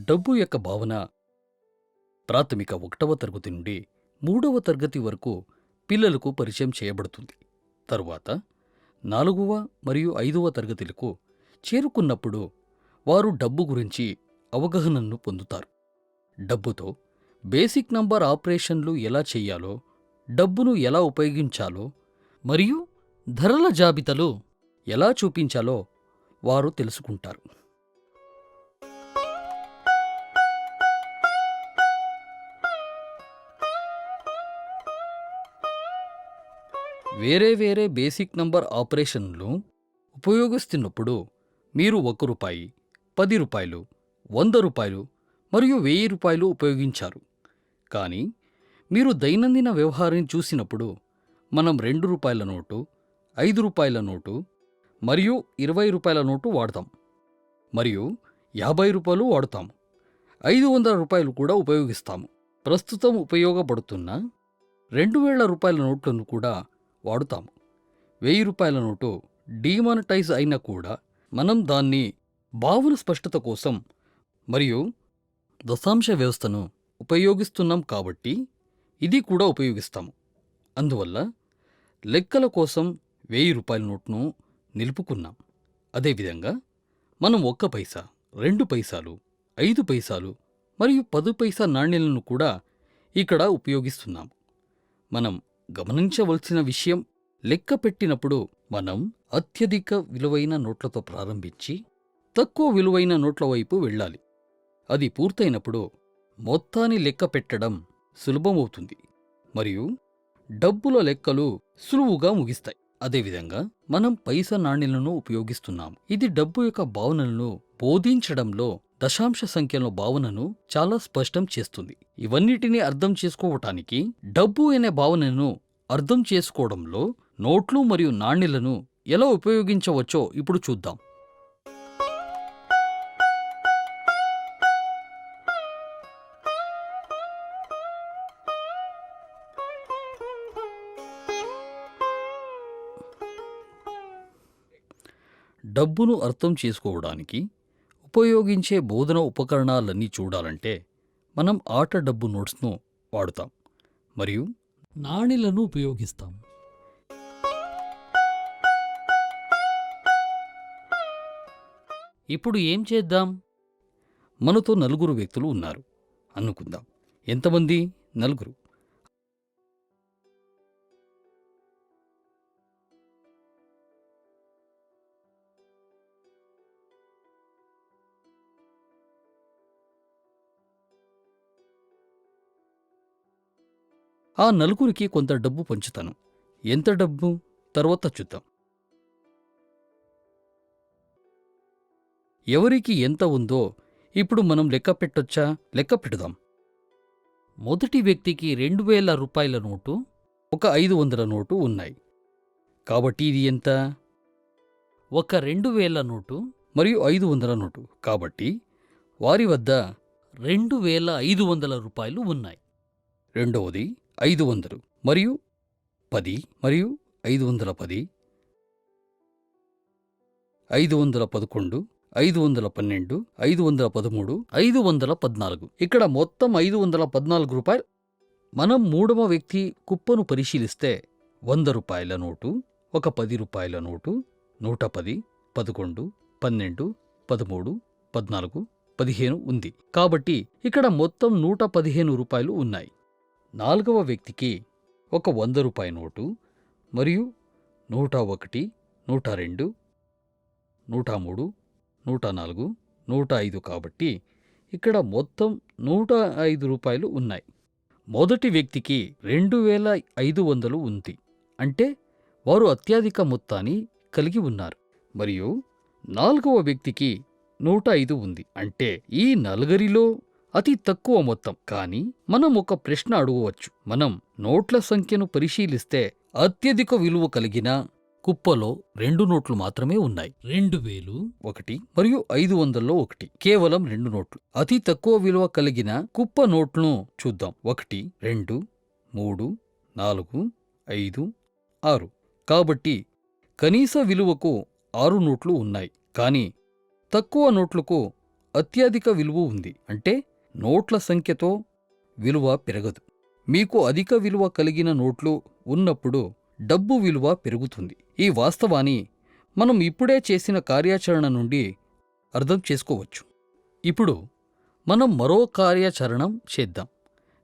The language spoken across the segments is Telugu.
డబ్బు యొక్క భావన ప్రాథమిక 1వ తరగతి నుండి 3వ తరగతి వరకు పిల్లలకు పరిచయం చేయబడుతుంది. తరువాత 4వ మరియు 5వ తరగతులకు చేరుకున్నప్పుడు వారు డబ్బు గురించి అవగాహనను పొందుతారు. డబ్బుతో బేసిక్ నంబర్ ఆపరేషన్లు ఎలా చెయ్యాలో, డబ్బును ఎలా ఉపయోగించాలో మరియు ధరల జాబితాలు ఎలా చూపించాలో వారు తెలుసుకుంటారు. వేరే వేరే బేసిక్ నంబర్ ఆపరేషన్లు ఉపయోగిస్తున్నప్పుడు మీరు రూ. 1, రూ. 10, రూ. 100 మరియు రూ. 1000 ఉపయోగించారు. కానీ మీరు దైనందిన వ్యవహారాన్ని చూసినప్పుడు మనం రూ. 2 నోటు, రూ. 5 నోటు మరియు రూ. 20 నోటు వాడతాం మరియు రూ. 50 వాడుతాము. రూ. 500 కూడా ఉపయోగిస్తాము. ప్రస్తుతం ఉపయోగపడుతున్న రూ. 2000 నోట్లను కూడా వాడుతాము. రూ. 1000 నోటు డీమానిటైజ్ అయినా కూడా మనం దాన్ని భావన స్పష్టత కోసం మరియు దశాంశ వ్యవస్థను ఉపయోగిస్తున్నాం కాబట్టి ఇది కూడా ఉపయోగిస్తాము. అందువల్ల లెక్కల కోసం రూ. 1000 నోట్ను నిలుపుకున్నాం. అదేవిధంగా మనం 1 పైసా, 2 పైసాలు, 5 పైసాలు మరియు 10 పైసా నాణ్యాలను కూడా ఇక్కడ ఉపయోగిస్తున్నాం. మనం గమనించవలసిన విషయం, లెక్క పెట్టినప్పుడు మనం అత్యధిక విలువైన నోట్లతో ప్రారంభించి తక్కువ విలువైన నోట్ల వైపు వెళ్ళాలి. అది పూర్తయినప్పుడు మొత్తాన్ని లెక్క పెట్టడం సులభమవుతుంది మరియు డబ్బుల లెక్కలు సులువుగా ముగిస్తాయి. అదేవిధంగా మనం పైసా నాణ్యాలను ఉపయోగిస్తున్నాము. ఇది డబ్బు యొక్క భావనలను బోధించడంలో దశాంశ సంఖ్యల భావనను చాలా స్పష్టం చేస్తుంది. ఇవన్నిటినీ అర్థం చేసుకోవటానికి డబ్బు అనే భావనను అర్థం చేసుకోవడంలో నోట్లు మరియు నాణ్యాలను ఎలా ఉపయోగించవచ్చో ఇప్పుడు చూద్దాం. డబ్బును అర్థం చేసుకోవడానికి ఉపయోగించే బోధన ఉపకరణాలన్నీ చూడాలంటే మనం ఆట డబ్బు నోట్స్ను వాడుతాం మరియు నాణేలను ఉపయోగిస్తాం. ఇప్పుడు ఏం చేద్దాం? మనతో 4 వ్యక్తులు ఉన్నారు అనుకుందాం. ఎంతమంది? 4. ఆ 4కి కొంత డబ్బు పంచుతాను. ఎంత డబ్బు? తర్వాత చూద్దాం. ఎవరికి ఎంత ఉందో ఇప్పుడు మనం లెక్క పెట్టొచ్చా? లెక్క పెడదాం. మొదటి వ్యక్తికి రూ. 2000 నోటు, ఒక 500 నోటు ఉన్నాయి. కాబట్టి ఇది ఎంత? ఒక 2000 నోటు మరియు 500 నోటు. కాబట్టి వారి వద్ద రూ. 2500 ఉన్నాయి. రెండవది 500 మరియు 10 మరియు 510, 511, 512, 513, 514. ఇక్కడ మొత్తం రూ. 514. మనం 3వ వ్యక్తి కుప్పను పరిశీలిస్తే రూ. 100 నోటు, ఒక రూ. 10 నోటు, 110, 11, 12, 13, 14, 15 ఉంది. కాబట్టి ఇక్కడ మొత్తం రూ. 115 ఉన్నాయి. 4వ వ్యక్తికి ఒక రూ. 100 నోటు మరియు 101, 102, 103, 104, 105 కాబట్టి ఇక్కడ మొత్తం రూ. 105 ఉన్నాయి. మొదటి వ్యక్తికి 2500 ఉంది. అంటే వారు అత్యధిక మొత్తాన్ని కలిగి ఉన్నారు. మరియు 4వ వ్యక్తికి 105 ఉంది. అంటే ఈ నలుగురిలో అతి తక్కువ మొత్తం. కానీ మనం ఒక ప్రశ్న అడగవచ్చు. మనం నోట్ల సంఖ్యను పరిశీలిస్తే అత్యధిక విలువ కలిగిన కుప్పలో 2 నోట్లు మాత్రమే ఉన్నాయి. 2000 ఒకటి మరియు 500లో ఒకటి. కేవలం 2 నోట్లు. అతి తక్కువ విలువ కలిగిన కుప్ప నోట్లను చూద్దాం. 1, 2, 3, 4, 5, 6. కాబట్టి కనీస విలువకు 6 నోట్లు ఉన్నాయి. కానీ తక్కువ నోట్లకు అత్యధిక విలువ ఉంది. అంటే నోట్ల సంఖ్యతో విలువ పెరగదు. మీకు అధిక విలువ కలిగిన నోట్లు ఉన్నప్పుడు డబ్బు విలువ పెరుగుతుంది. ఈ వాస్తవాన్ని మనం ఇప్పుడే చేసిన కార్యాచరణ నుండి అర్థం చేసుకోవచ్చు. ఇప్పుడు మనం మరో కార్యాచరణం చేద్దాం.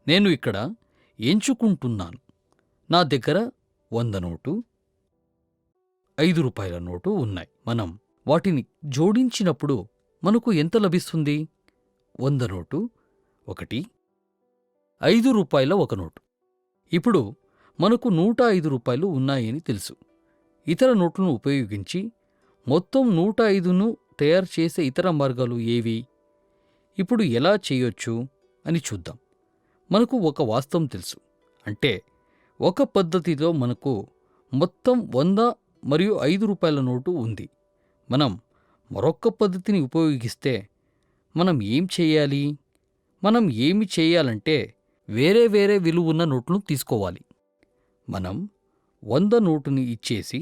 నేను ఇక్కడ ఎంచుకుంటున్నాను. నా దగ్గర 100 నోటు, 5 రూపాయల నోటు ఉన్నాయి. మనం వాటిని జోడించినప్పుడు మనకు ఎంత లభిస్తుంది? 100 నోటు ఒకటి, 5 రూపాయల ఒక నోటు. ఇప్పుడు మనకు 105 రూపాయలు ఉన్నాయని తెలుసు. ఇతర నోట్లను ఉపయోగించి మొత్తం 105ను తయారు చేసే ఇతర మార్గాలు ఏవి? ఇప్పుడు ఎలా చేయొచ్చు అని చూద్దాం. మనకు ఒక వాస్తవం తెలుసు. అంటే ఒక పద్ధతిలో మనకు మొత్తం 100 మరియు 5 రూపాయల నోటు ఉంది. మనం మరొక పద్ధతిని ఉపయోగిస్తే మనం ఏం చేయాలి? మనం ఏమి చేయాలంటే వేరే వేరే విలువున్న నోట్లను తీసుకోవాలి. మనం 100 నోటుని ఇచ్చేసి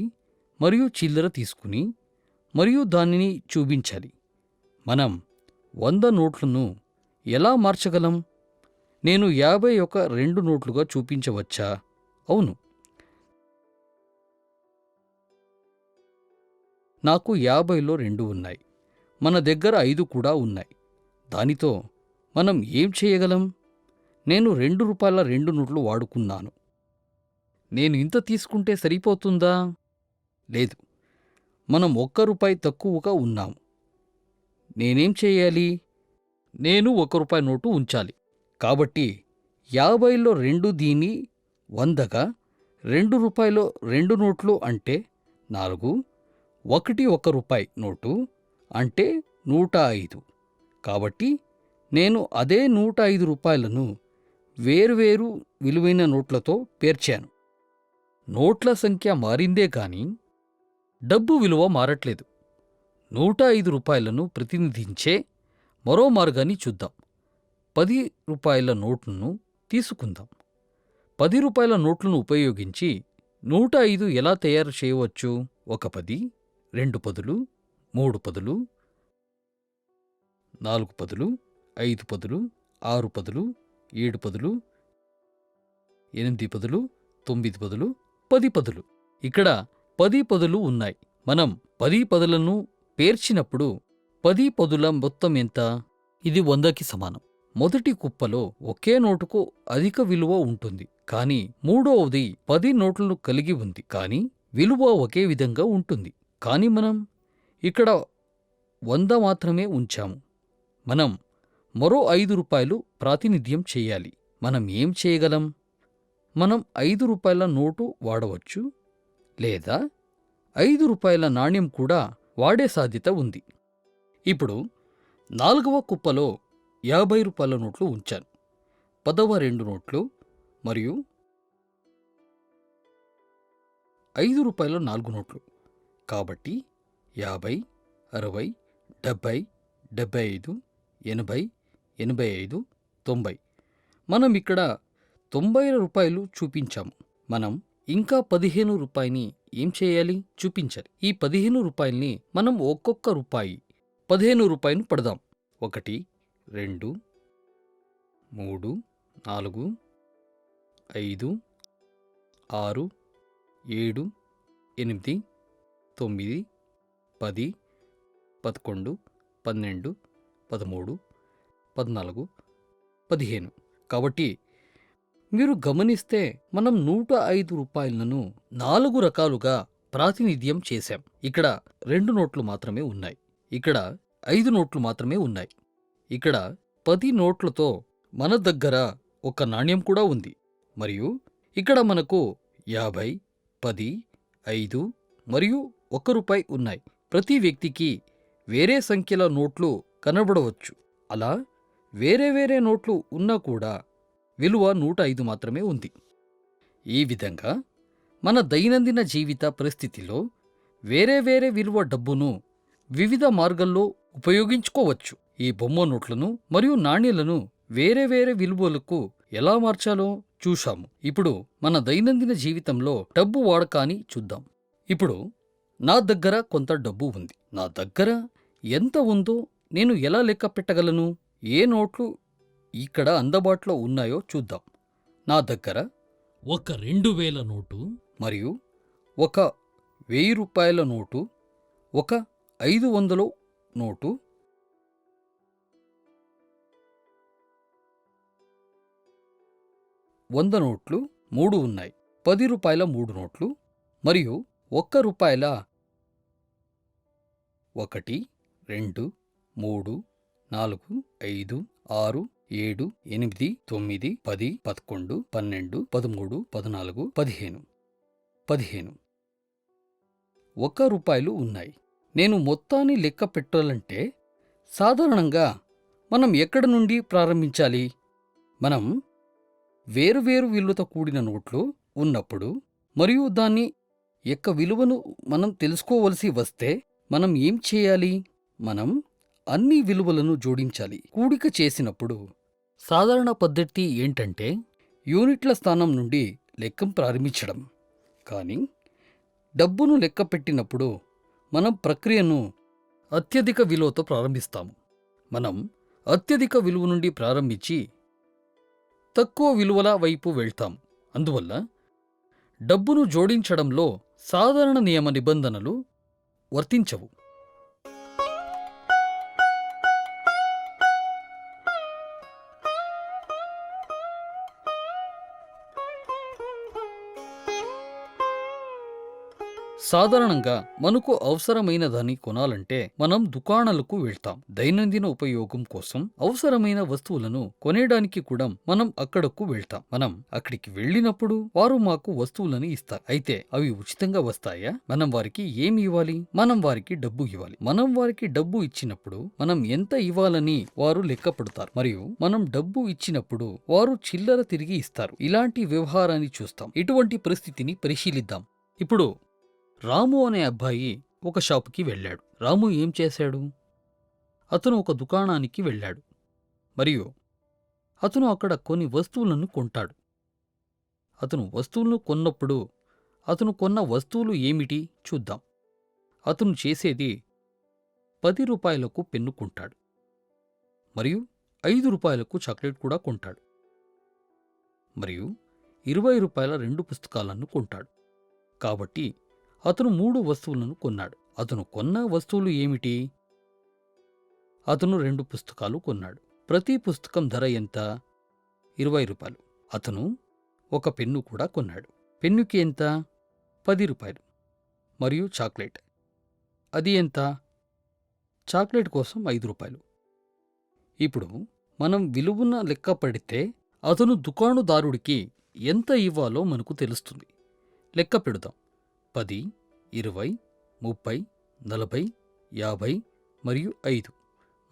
మరియు చిల్లర తీసుకుని మరియు దానిని చూపించాలి. మనం 100 నోట్లను ఎలా మార్చగలం? నేను 50 యొక్క 2 నోట్లుగా చూపించవచ్చా? అవును. నాకు 50లో 2 ఉన్నాయి. మన దగ్గర 5 కూడా ఉన్నాయి. దానితో మనం ఏం చేయగలం? నేను 2 రూపాయల 2 నోట్లు వాడుకున్నాను. నేను ఇంత తీసుకుంటే సరిపోతుందా? లేదు. మనం 1 రూపాయి తక్కువగా ఉన్నాము. నేనేం చేయాలి? నేను 1 రూపాయి నోటు ఉంచాలి. కాబట్టి 50లో 2 దీని 100గా 2 రూపాయలో 2 నోట్లు అంటే 4, 1 రూపాయి నోటు అంటే 105. కాబట్టి నేను అదే 105 రూపాయలను వేర్వేరు విలువైన నోట్లతో పేర్చాను. నోట్ల సంఖ్య మారిందే గాని డబ్బు విలువ మారట్లేదు. 105 రూపాయలను ప్రతినిధించే మరో మార్గాన్ని చూద్దాం. 10 రూపాయల నోట్లను తీసుకుందాం. 10 రూపాయల నోట్లను ఉపయోగించి 105 ఎలా తయారు చేయవచ్చు? 1 10, 2 పదులు, 3 పదులు, 4 పదులు, 5 పదులు, 6 పదులు, 7 పదులు, 8 పదులు, 9 పదులు, 10 పదులు. ఇక్కడ 10 పదులు ఉన్నాయి. మనం 10 పదులను పేర్చినప్పుడు 10 పదుల మొత్తం ఎంత? ఇది 100కి సమానం. మొదటి కుప్పలో ఒకే నోటుకు అధిక విలువ ఉంటుంది. కానీ మూడవది 10 నోట్లను కలిగి ఉంది. కానీ విలువ ఒకే విధంగా ఉంటుంది. కానీ మనం ఇక్కడ 100 మాత్రమే ఉంచాము. మనం మరో 5 రూపాయలు ప్రాతినిధ్యం చేయాలి. మనం ఏం చేయగలం? మనం 5 రూపాయల నోటు వాడవచ్చు, లేదా 5 రూపాయల నాణ్యం కూడా వాడే సాధ్యత ఉంది. ఇప్పుడు 4వ కుప్పలో 50 రూపాయల నోట్లు ఉంచాను. 10వ 2 నోట్లు మరియు 5 రూపాయల 4 నోట్లు. కాబట్టి 50, 60, 70, 75, 80, 85, 90. మనం ఇక్కడ 90 రూపాయలు చూపించాము. మనం ఇంకా 15 రూపాయిని ఏం చేయాలి? చూపించాలి. ఈ 15 రూపాయల్ని మనం ఒక్కొక్క రూపాయి 15 రూపాయలు పడదాం. 1, 2, 3, 4, 5, 6, 7, 8, 9, 10, 11, 12, 13, 14, 15. కాబట్టి మీరు గమనిస్తే మనం 105 రూపాయలను 4 రకాలుగా ప్రాతినిధ్యం చేశాం. ఇక్కడ 2 నోట్లు మాత్రమే ఉన్నాయి. ఇక్కడ 5 నోట్లు మాత్రమే ఉన్నాయి. ఇక్కడ 10 నోట్లతో మన దగ్గర ఒక నాణ్యం కూడా ఉంది. మరియు ఇక్కడ మనకు 50, 10, 5 మరియు 1 రూపాయి ఉన్నాయి. ప్రతి వ్యక్తికి వేరే సంఖ్యల నోట్లు కనబడవచ్చు. అలా వేరే వేరే నోట్లు ఉన్నా కూడా విలువ 105 మాత్రమే ఉంది. ఈ విధంగా మన దైనందిన జీవిత పరిస్థితిలో వేరే వేరే విలువ డబ్బును వివిధ మార్గాల్లో ఉపయోగించుకోవచ్చు. ఈ బొమ్మ నోట్లను మరియు నాణ్యాలను వేరే వేరే విలువలకు ఎలా మార్చాలో చూశాము. ఇప్పుడు మన దైనందిన జీవితంలో డబ్బు వాడకాన్ని చూద్దాం. ఇప్పుడు నా దగ్గర కొంత డబ్బు ఉంది. నా దగ్గర ఎంత ఉందో నేను ఎలా లెక్క పెట్టగలను? ఏ నోట్లు ఇక్కడ అందుబాటులో ఉన్నాయో చూద్దాం. నా దగ్గర ఒక 2000 నోటు మరియు ఒక 1000 రూపాయల నోటు, ఒక 500 నోటు, 100 నోట్లు 3 ఉన్నాయి. 10 రూపాయల 3 నోట్లు మరియు ₹1 1, 2, 3, 4, 5, 6, 7, 8, 9, 10, 11, 12, 13, 14, 15, 15 ₹1 ఉన్నాయి. నేను మొత్తాన్ని లెక్క పెట్టాలంటే సాధారణంగా మనం ఎక్కడి నుండి ప్రారంభించాలి? మనం వేరువేరు విలువతో కూడిన నోట్లు ఉన్నప్పుడు మరియు దాని యొక్క విలువను మనం తెలుసుకోవలసి వస్తే మనం ఏం చేయాలి? మనం అన్ని విలువలను జోడించాలి. కూడిక చేసినప్పుడు సాధారణ పద్ధతి ఏంటంటే యూనిట్ల స్థానం నుండి లెక్కం ప్రారంభించడం. కానీ డబ్బును లెక్క పెట్టినప్పుడు మనం ప్రక్రియను అత్యధిక విలువతో ప్రారంభిస్తాము. మనం అత్యధిక విలువ నుండి ప్రారంభించి తక్కువ విలువల వైపు వెళ్తాం. అందువల్ల డబ్బును జోడించడంలో సాధారణ నియమ నిబంధనలు వర్తించవు. సాధారణంగా మనకు అవసరమైన దాన్ని కొనాలంటే మనం దుకాణాలకు వెళ్తాం. దైనందిన ఉపయోగం కోసం అవసరమైన వస్తువులను కొనేయడానికి కూడా మనం అక్కడకు వెళ్తాం. మనం అక్కడికి వెళ్ళినప్పుడు వారు మాకు వస్తువులను ఇస్తారు. అయితే అవి ఉచితంగా వస్తాయా? మనం వారికి ఏమి ఇవ్వాలి? మనం వారికి డబ్బు ఇవ్వాలి. మనం వారికి డబ్బు ఇచ్చినప్పుడు మనం ఎంత ఇవ్వాలని వారు లెక్క పెడతారు మరియు మనం డబ్బు ఇచ్చినప్పుడు వారు చిల్లర తిరిగి ఇస్తారు. ఇలాంటి వ్యవహారాన్ని చూస్తాం. ఇటువంటి పరిస్థితిని పరిశీలిద్దాం. ఇప్పుడు రాము అనే అబ్బాయి ఒక షాపుకి వెళ్ళాడు. రాము ఏం చేశాడు? అతను ఒక దుకాణానికి వెళ్ళాడు మరియు అతను అక్కడ కొన్ని వస్తువులను కొంటాడు. అతను వస్తువులను కొన్నప్పుడు అతను కొన్న వస్తువులు ఏమిటి చూద్దాం. అతను చేసేది 10 రూపాయలకు పెన్ను కొంటాడు మరియు 5 రూపాయలకు చాక్లెట్ కూడా కొంటాడు మరియు 20 రూపాయల 2 పుస్తకాలను కొంటాడు. కాబట్టి అతను 3 వస్తువులను కొన్నాడు. అతను కొన్న వస్తువులు ఏమిటి? అతను 2 పుస్తకాలు కొన్నాడు. ప్రతి పుస్తకం ధర ఎంత? 20 రూపాయలు. అతను ఒక పెన్ను కూడా కొన్నాడు. పెన్నుకి ఎంత? 10 రూపాయలు. మరియు చాక్లెట్, అది ఎంత? చాక్లెట్ కోసం 5 రూపాయలు. ఇప్పుడు మనం విలువన లెక్క పెడితే అతను దుకాణదారుడికి ఎంత ఇవ్వాలో మనకు తెలుస్తుంది. లెక్క పెడదాం. 10, 20, 30, 40, 50 మరియు 5,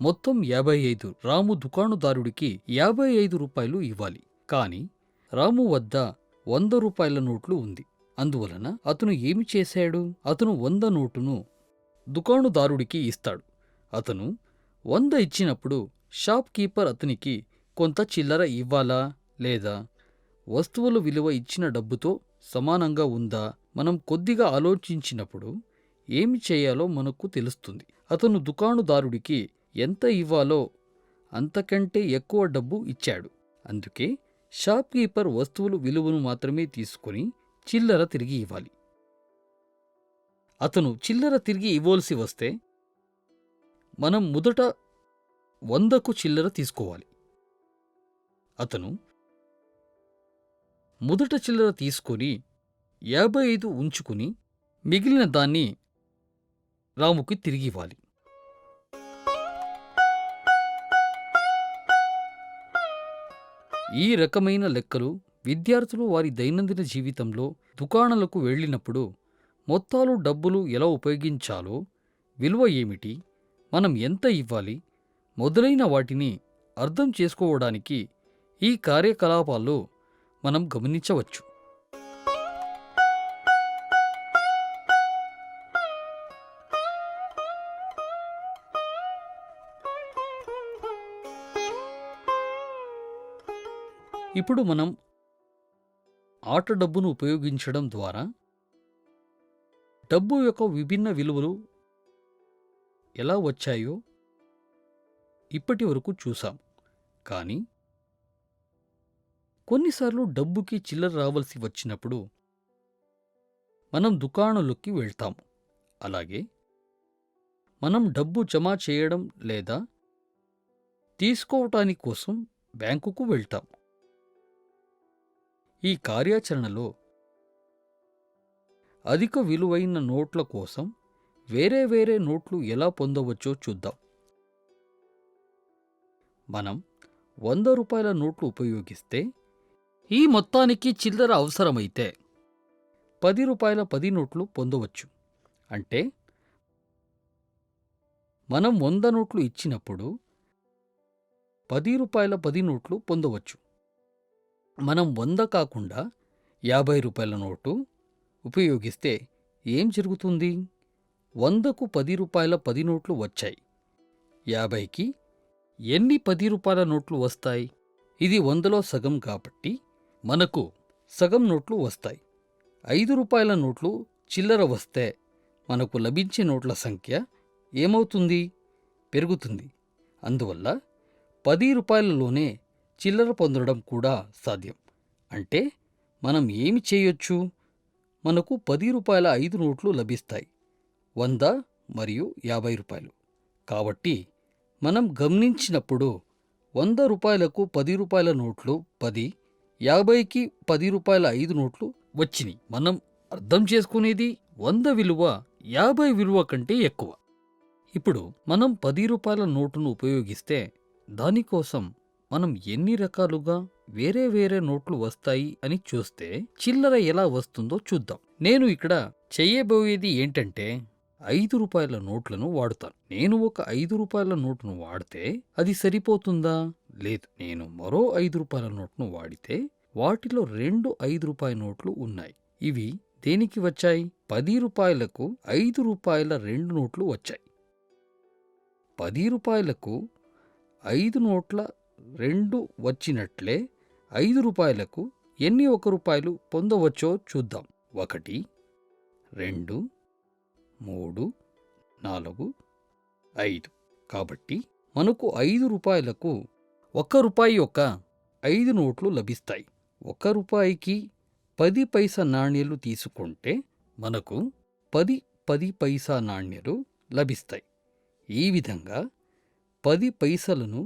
మొత్తం 55. రాము దుకాణదారుడికి 55 రూపాయలు ఇవ్వాలి. కాని రాము వద్ద 100 రూపాయల నోట్లు ఉంది. అందువలన అతను ఏమి చేశాడు? అతను 100 నోటును దుకాణదారుడికి ఇస్తాడు. అతను 100 ఇచ్చినప్పుడు షాప్ కీపర్ అతనికి కొంత చిల్లర ఇవ్వాలా లేదా? వస్తువుల విలువ ఇచ్చిన డబ్బుతో సమానంగా ఉందా? మనం కొద్దిగా ఆలోచించినప్పుడు ఏమి చేయాలో మనకు తెలుస్తుంది. అతను దుకాణదారుడికి ఎంత ఇవ్వాలో అంతకంటే ఎక్కువ డబ్బు ఇచ్చాడు. అందుకే షాప్ కీపర్ వస్తువుల విలువను మాత్రమే తీసుకొని చిల్లర తిరిగి ఇవ్వాలి. అతను చిల్లర తిరిగి ఇవ్వాల్సి వస్తే మనం మొదట 100కు చిల్లర తీసుకోవాలి. అతను మొదట చిల్లర తీసుకొని 55 ఉంచుకుని మిగిలిన దాన్ని రాముకి తిరిగి ఇవ్వాలి. ఈ రకమైన లెక్కలు విద్యార్థులు వారి దైనందిన జీవితంలో దుకాణాలకు వెళ్ళినప్పుడు మొత్తాలు డబ్బులు ఎలా ఉపయోగించాలో, విలువ ఏమిటి, మనం ఎంత ఇవ్వాలి మొదలైన వాటిని అర్థం చేసుకోవడానికి ఈ కార్యకలాపాల్లో మనం గమనించవచ్చు. ఇప్పుడు మనం ఆట డబ్బును ఉపయోగించడం ద్వారా డబ్బు యొక్క విభిన్న విలువలు ఎలా వచ్చాయో ఇప్పటి వరకు చూసాం. కానీ కొన్నిసార్లు డబ్బుకి చిల్లర రావాల్సి వచ్చినప్పుడు మనం దుకాణంలోకి వెళ్తాము. అలాగే మనం డబ్బు జమ చేయడం లేదా తీసుకోవటాని కోసం బ్యాంకుకు వెళ్తాం. ఈ కార్యాచరణలో అధిక విలువైన నోట్ల కోసం వేరే వేరే నోట్లు ఎలా పొందవచ్చో చూద్దాం. మనం 100 రూపాయల నోట్లు ఉపయోగిస్తే ఈ మొత్తానికి చిల్లర అవసరమైతే 10 రూపాయల 10 నోట్లు పొందవచ్చు. అంటే మనం 100 నోట్లు ఇచ్చినప్పుడు 10 రూపాయల 10 నోట్లు పొందవచ్చు. మనం 100 కాకుండా 50 రూపాయల నోటు ఉపయోగిస్తే ఏం జరుగుతుంది? 100కు 10 రూపాయల 10 నోట్లు వచ్చాయి. 50కి ఎన్ని 10 రూపాయల నోట్లు వస్తాయి? ఇది 100లో సగం కాబట్టి మనకు సగం నోట్లు వస్తాయి. 5 రూపాయల నోట్లు చిల్లర వస్తే మనకు లభించే నోట్ల సంఖ్య ఏమవుతుంది? పెరుగుతుంది. అందువల్ల 10 రూపాయలలోనే చిల్లర పొందడం కూడా సాధ్యం. అంటే మనం ఏమి చేయొచ్చు? మనకు 10 రూపాయల 5 నోట్లు లభిస్తాయి. 100 మరియు 50 రూపాయలు. కాబట్టి మనం గమనించినప్పుడు 100 రూపాయలకు 10 రూపాయల నోట్లు 10, 50కి 10 రూపాయల 5 నోట్లు వచ్చినాయి. మనం అర్థం చేసుకునేది 100 విలువ 50 విలువ కంటే ఎక్కువ. ఇప్పుడు మనం 10 రూపాయల నోటును ఉపయోగిస్తే దానికోసం మనం ఎన్ని రకాలుగా వేరే వేరే నోట్లు వస్తాయి అని చూస్తే చిల్లర ఎలా వస్తుందో చూద్దాం. నేను ఇక్కడ చెయ్యబోయేది ఏంటంటే 5 రూపాయల నోట్లను వాడుతాను. నేను ఒక 5 రూపాయల నోటును వాడితే అది సరిపోతుందా? లేదు. నేను మరో 5 రూపాయల నోట్ను వాడితే వాటిలో 2 5 రూపాయల నోట్లు ఉన్నాయి. ఇవి దేనికి వచ్చాయి? 10 రూపాయలకు 5 రూపాయల 2 నోట్లు వచ్చాయి. 10 రూపాయలకు 5 నోట్ల 2 వచ్చినట్లే 5 రూపాయలకు ఎన్ని 1 రూపాయలు పొందవచ్చో చూద్దాం. 1, 2, 3, 4, 5. కాబట్టి మనకు 5 రూపాయలకు 1 రూపాయి యొక్క 5 నోట్లు లభిస్తాయి. 1 రూపాయికి 10 పైసా నాణ్యాలు తీసుకుంటే మనకు 10 10 పైసా నాణ్యాలు లభిస్తాయి. ఈ విధంగా 10 పైసలను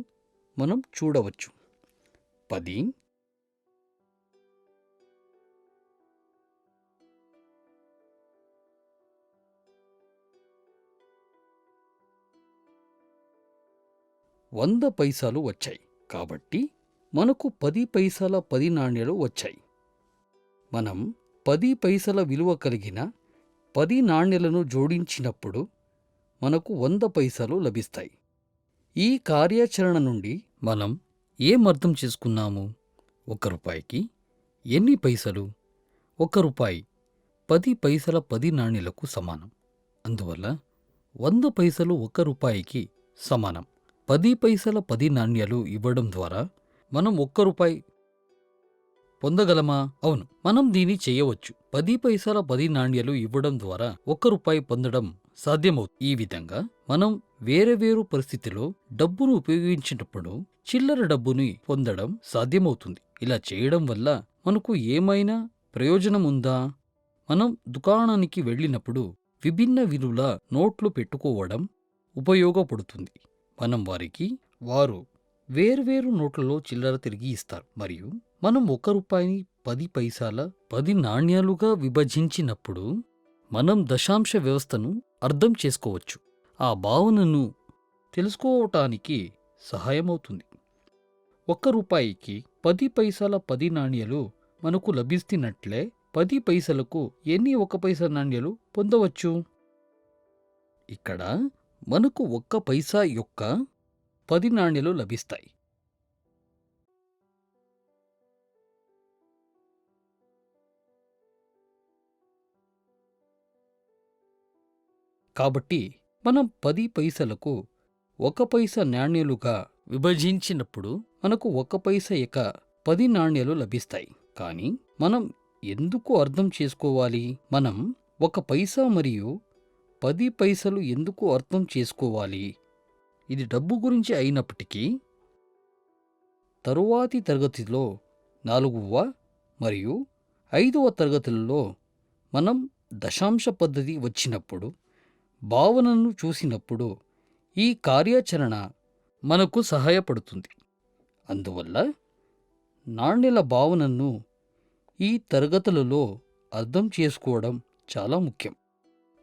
మనం చూడవచ్చు. 10, 100 పైసలు వచ్చాయి. కాబట్టి మనకు 10 పైసల 10 నాణ్యాలు వచ్చాయి. మనం 10 పైసల విలువ కలిగిన 10 నాణ్యాలను జోడించినప్పుడు మనకు 100 పైసలు లభిస్తాయి. ఈ కార్యాచరణ నుండి మనం ఏం అర్థం చేసుకున్నాము? 1 రూపాయికి ఎన్ని పైసలు? 1 రూపాయి 10 పైసల 10 నాణ్యాలకు సమానం. అందువల్ల 100 పైసలు 1 రూపాయికి సమానం. 10 పైసల 10 నాణ్యాలు ఇవ్వడం ద్వారా మనం 1 రూపాయి పొందగలమా? అవును, మనం దీన్ని చేయవచ్చు. 10 పైసల 10 నాణ్యాలు ఇవ్వడం ద్వారా 1 రూపాయి పొందడం సాధ్యమవుతుంది. ఈ విధంగా మనం వేరే వేరు పరిస్థితిలో డబ్బును ఉపయోగించినప్పుడు చిల్లర డబ్బుని పొందడం సాధ్యమవుతుంది. ఇలా చేయడం వల్ల మనకు ఏమైనా ప్రయోజనం ఉందా? మనం దుకాణానికి వెళ్ళినప్పుడు విభిన్న విలువల నోట్లు పెట్టుకోవడం ఉపయోగపడుతుంది. మనం వారు వేర్వేరు నోట్లలో చిల్లర తిరిగి ఇస్తారు. మరియు మనం 1 రూపాయిని 10 పైసల 10 నాణ్యాలుగా విభజించినప్పుడు మనం దశాంశ వ్యవస్థను అర్థం చేసుకోవచ్చు. ఆ భావనను తెలుసుకోవటానికి సహాయమవుతుంది. 1 రూపాయికి 10 పైసల 10 నాణ్యాలు మనకు లభిస్తున్నట్లే 10 పైసలకు ఎన్ని 1 పైసా నాణ్యాలు పొందవచ్చు? ఇక్కడ మనకు 1 పైసా యొక్క 10 నాణ్యాలు లభిస్తాయి. కాబట్టి మనం 10 పైసలకు 1 పైసా నాణ్యాలుగా విభజించినప్పుడు మనకు 1 పైసా యొక్క 10 నాణ్యాలు లభిస్తాయి. కానీ మనం ఎందుకు అర్థం చేసుకోవాలి? మనం 1 పైసా మరియు 10 పైసలు ఎందుకు అర్థం చేసుకోవాలి? ఇది డబ్బు గురించి అయినప్పటికీ తరువాతి తరగతిలో 4వ మరియు 5వ తరగతులలో మనం దశాంశ పద్ధతి వచ్చినప్పుడు, భావనను చూసినప్పుడు ఈ కార్యాచరణ మనకు సహాయపడుతుంది. అందువల్ల నాణ్యాల భావనను ఈ తరగతులలో అర్థం చేసుకోవడం చాలా ముఖ్యం.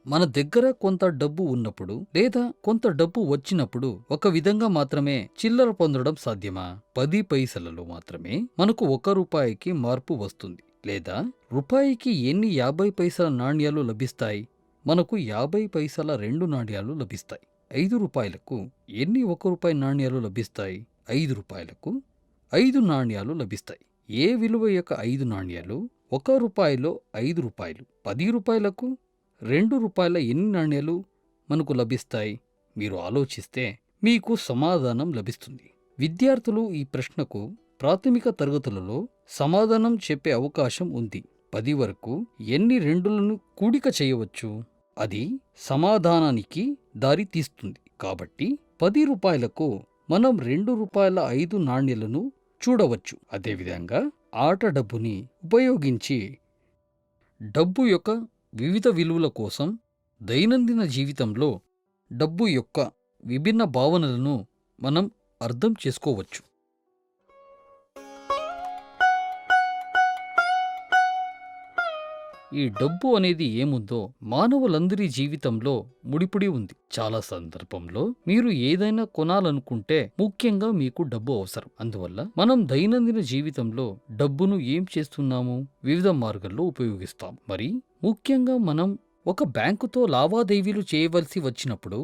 మన దగ్గర కొంత డబ్బు ఉన్నప్పుడు లేదా కొంత డబ్బు వచ్చినప్పుడు ఒక విధంగా మాత్రమే చిల్లర పొందడం సాధ్యమా? 10 పైసలలో మాత్రమే మనకు 1 రూపాయికి మార్పు వస్తుంది. లేదా రూపాయికి ఎన్ని 50 పైసల నాణ్యాలు లభిస్తాయి? మనకు 50 పైసల 2 నాణ్యాలు లభిస్తాయి. 5 రూపాయలకు ఎన్ని 1 రూపాయి నాణ్యాలు లభిస్తాయి? 5 రూపాయలకు 5 నాణ్యాలు లభిస్తాయి. ఏ విలువ యొక్క 5 నాణ్యాలు? 1 రూపాయిలో 5 రూపాయలు. 10 రూపాయలకు 2 రూపాయల ఎన్ని నాణ్యాలు మనకు లభిస్తాయి? మీరు ఆలోచిస్తే మీకు సమాధానం లభిస్తుంది. విద్యార్థులు ఈ ప్రశ్నకు ప్రాథమిక తరగతులలో సమాధానం చెప్పే అవకాశం ఉంది. 10 వరకు ఎన్ని 2లను కూడిక చేయవచ్చు? అది సమాధానానికి దారి తీస్తుంది. కాబట్టి 10 రూపాయలకు మనం 2 రూపాయల 5 నాణ్యాలను చూడవచ్చు. అదేవిధంగా ఆట డబ్బుని ఉపయోగించి డబ్బు యొక్క వివిధ విలువల కోసం దైనందిన జీవితంలో డబ్బు యొక్క విభిన్న భావనలను మనం అర్థం చేసుకోవచ్చు. ఈ డబ్బు అనేది ఏముందో మానవులందరి జీవితంలో ముడిపడి ఉంది. చాలా సందర్భంలో మీరు ఏదైనా కొనాలనుకుంటే ముఖ్యంగా మీకు డబ్బు అవసరం. అందువల్ల మనం దైనందిన జీవితంలో డబ్బును ఏం చేస్తున్నాము? వివిధ మార్గాల్లో ఉపయోగిస్తాం. మరి ముఖ్యంగా మనం ఒక బ్యాంకుతో లావాదేవీలు చేయవలసి వచ్చినప్పుడు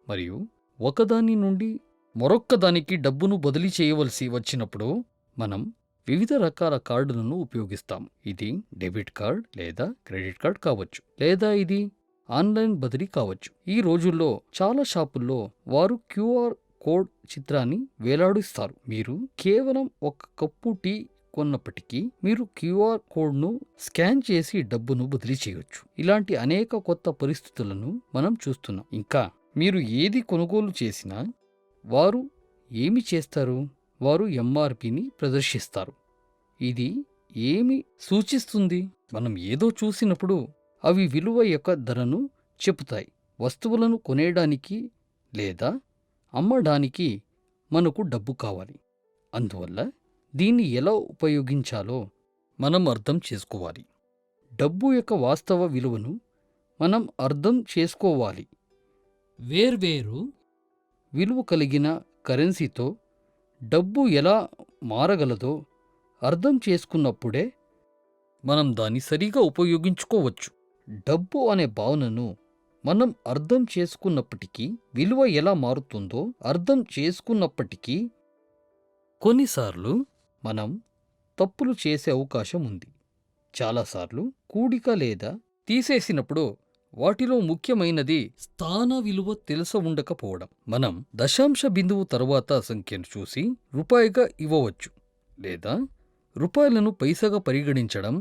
మరియు ఒకదాని నుండి మరొక్క దానికి డబ్బును బదిలీ చేయవలసి వచ్చినప్పుడు మనం వివిధ రకాల కార్డులను ఉపయోగిస్తాం. ఇది డెబిట్ కార్డ్ లేదా క్రెడిట్ కార్డ్ కావచ్చు, లేదా ఇది ఆన్లైన్ బదిలీ కావచ్చు. ఈ రోజుల్లో చాలా షాపుల్లో వారు క్యూఆర్ కోడ్ చిత్రాన్ని వేలాడిస్తారు. మీరు కేవలం ఒక కప్పు టీ కొన్నప్పటికీ మీరు క్యూఆర్ కోడ్ను స్కాన్ చేసి డబ్బును బదిలీ చేయవచ్చు. ఇలాంటి అనేక కొత్త పరిస్థితులను మనం చూస్తున్నాం. ఇంకా మీరు ఏది కొనుగోలు చేసినా వారు ఏమి చేస్తారు? వారు ఎంఆర్పిని ప్రదర్శిస్తారు. ఇది ఏమి సూచిస్తుంది? మనం ఏదో చూసినప్పుడు అవి విలువ యొక్క ధరను చెబుతాయి. వస్తువులను కొనేయడానికి లేదా అమ్మడానికి మనకు డబ్బు కావాలి. అందువల్ల దీన్ని ఎలా ఉపయోగించాలో మనం అర్థం చేసుకోవాలి. డబ్బు యొక్క వాస్తవ విలువను మనం అర్థం చేసుకోవాలి. వేర్వేరు విలువ కలిగిన కరెన్సీతో డబ్బు ఎలా మారగలదో అర్థం చేసుకున్నప్పుడే మనం దాన్ని సరిగా ఉపయోగించుకోవచ్చు. డబ్బు అనే భావనను మనం అర్థం చేసుకున్నప్పటికీ, విలువ ఎలా మారుతుందో అర్థం చేసుకున్నప్పటికీ కొన్నిసార్లు మనం తప్పులు చేసే అవకాశం ఉంది. చాలాసార్లు కూడిక లేదా తీసేసినప్పుడు వాటిలో ముఖ్యమైనది స్థాన విలువ తెలిసి ఉండకపోవడం. మనం దశాంశ బిందువు తర్వాత సంఖ్యను చూసి రూపాయిగా ఇవ్వవచ్చు లేదా రూపాయలను పైసగా పరిగణించడం.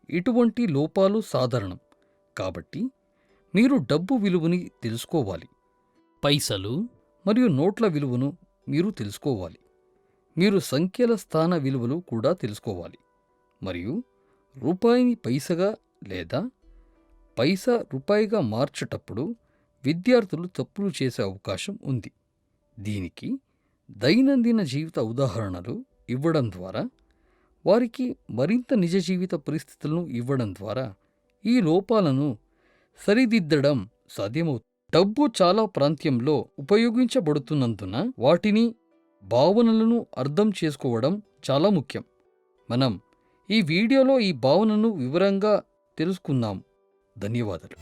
ఇటువంటి లోపాలు సాధారణం. కాబట్టి మీరు డబ్బు విలువని తెలుసుకోవాలి. పైసలు మరియు నోట్ల విలువను మీరు తెలుసుకోవాలి. మీరు సంఖ్యల స్థాన విలువలు కూడా తెలుసుకోవాలి. మరియు రూపాయిని పైసగా లేదా పైసా రూపాయిగా మార్చేటప్పుడు విద్యార్థులు తప్పులు చేసే అవకాశం ఉంది. దీనికి దైనందిన జీవిత ఉదాహరణలు ఇవ్వడం ద్వారా, వారికి మరింత నిజ జీవిత పరిస్థితులను ఇవ్వడం ద్వారా ఈ లోపాలను సరిదిద్దడం సాధ్యమవుతుంది. డబ్బు చాలా ప్రాంతంలో ఉపయోగించబడుతున్నందున వాటిని భావనలను అర్థం చేసుకోవడం చాలా ముఖ్యం. మనం ఈ వీడియోలో ఈ భావనను వివరంగా తెలుసుకున్నాం. ధన్యవాదాలు.